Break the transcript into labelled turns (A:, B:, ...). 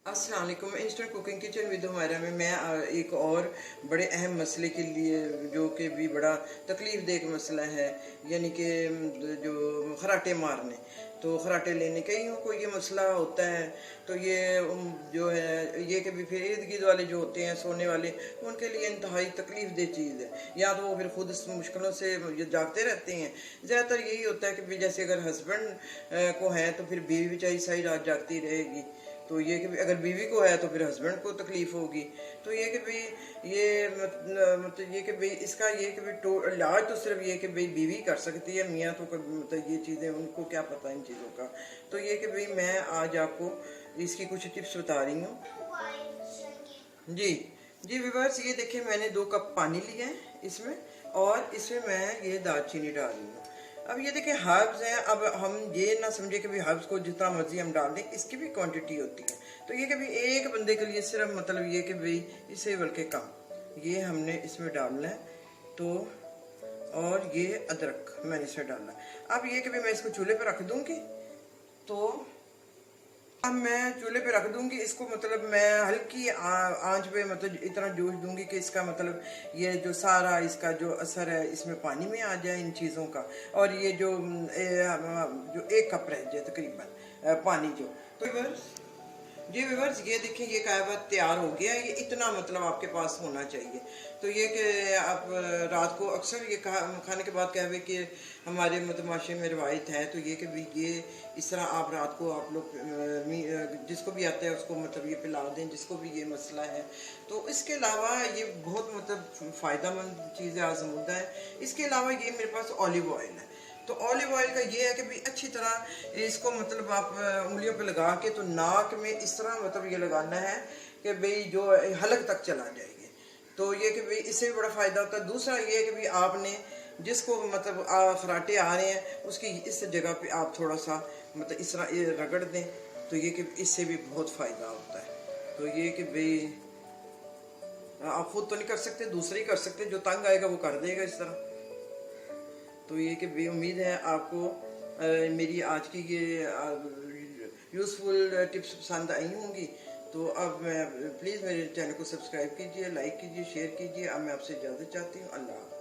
A: अस्सलाम वालेकुम। Instant cooking kitchen with Humaira में मैं एक और बड़े अहम मसले के लिए, जो कि भी बड़ा तकलीफ देह मसला है, यानी कि जो खराटे मारने, तो खराटे लेने कईयों को ये मसला होता है। तो ये जो है ये कि भी फिर इर्द गिर्द वाले जो होते हैं सोने वाले, उनके लिए इंतहाई तकलीफ दे चीज़ है। या तो वो फिर खुद मुश्किलों से जागते रहते हैं। ज़्यादातर यही होता है कि भी जैसे अगर हस्बैंड को है तो फिर बीवी बेचारी सारी रात जागती रहेगी। तो ये कि अगर बीवी को है तो फिर हस्बैंड को तकलीफ होगी। तो ये कि भाई ये मतलब ये कि भाई इसका ये कि भाई इलाज तो सिर्फ ये कि भाई बीवी कर सकती है, मियाँ तो मतलब ये चीज़ें उनको क्या पता इन चीज़ों का। तो ये कि भाई मैं आज आपको इसकी कुछ टिप्स बता रही हूँ। जी जी व्यूअर्स, ये देखिए मैंने 2 कप पानी लिया है इसमें, और इसमें मैं ये दालचीनी डाल रही हूँ। अब ये देखिए हर्ब्स हैं। अब हम ये ना समझे कि भी हर्ब्स को जितना मर्जी हम डाल दें, इसकी भी क्वांटिटी होती है। तो ये कि भी एक बंदे के लिए सिर्फ मतलब ये कि भाई इससे बल्कि कम ये हमने इसमें डालना है। तो और ये अदरक मैंने इसमें डालना है। अब ये कि भी मैं इसको चूल्हे पर रख दूंगी। तो अब मैं चूल्हे पे रख दूंगी इसको, मतलब मैं हल्की आंच पे मतलब इतना जोश दूंगी कि इसका मतलब ये जो सारा इसका जो असर है इसमें पानी में आ जाए इन चीज़ों का। और ये जो 1 कप रह जाए तकरीबन पानी जो। तो जी व्यूअर्स, ये देखिए ये कहवा तैयार हो गया है। ये इतना मतलब आपके पास होना चाहिए। तो ये कि आप रात को अक्सर ये खाने के बाद कहवे कि हमारे मतलब माशरे में रवायत है। तो ये कि भी ये इस तरह आप रात को आप लोग जिसको भी आता है उसको मतलब ये पिला दें, जिसको भी ये मसला है। तो इसके अलावा ये बहुत मतलब फ़ायदेमंद चीज़ है, आज़मूदा है। इसके अलावा ये मेरे पास ऑलिव ऑयल है। तो ऑलिव ऑयल का ये है कि भाई अच्छी तरह इसको मतलब आप उंगलियों पे लगा के तो नाक में इस तरह मतलब ये लगाना है कि भाई जो हलक तक चला जाएगी। तो ये कि भाई इससे भी बड़ा फ़ायदा होता है। दूसरा ये है कि भाई आपने जिसको मतलब खराटे आ रहे हैं उसकी इस जगह पे आप थोड़ा सा मतलब इस तरह ये रगड़ दें। तो ये कि इससे भी बहुत फ़ायदा होता है। तो ये कि भाई आप खुद तो नहीं कर सकते, दूसरे ही कर सकते, जो तंग आएगा वो कर देगा इस तरह। तो ये कि भी उम्मीद है आपको मेरी आज की ये यूज़फुल टिप्स पसंद आई होंगी। तो अब मैं प्लीज़ मेरे चैनल को सब्सक्राइब कीजिए, लाइक कीजिए, शेयर कीजिए। अब मैं आपसे इजाज़त चाहती हूँ। अल्लाह।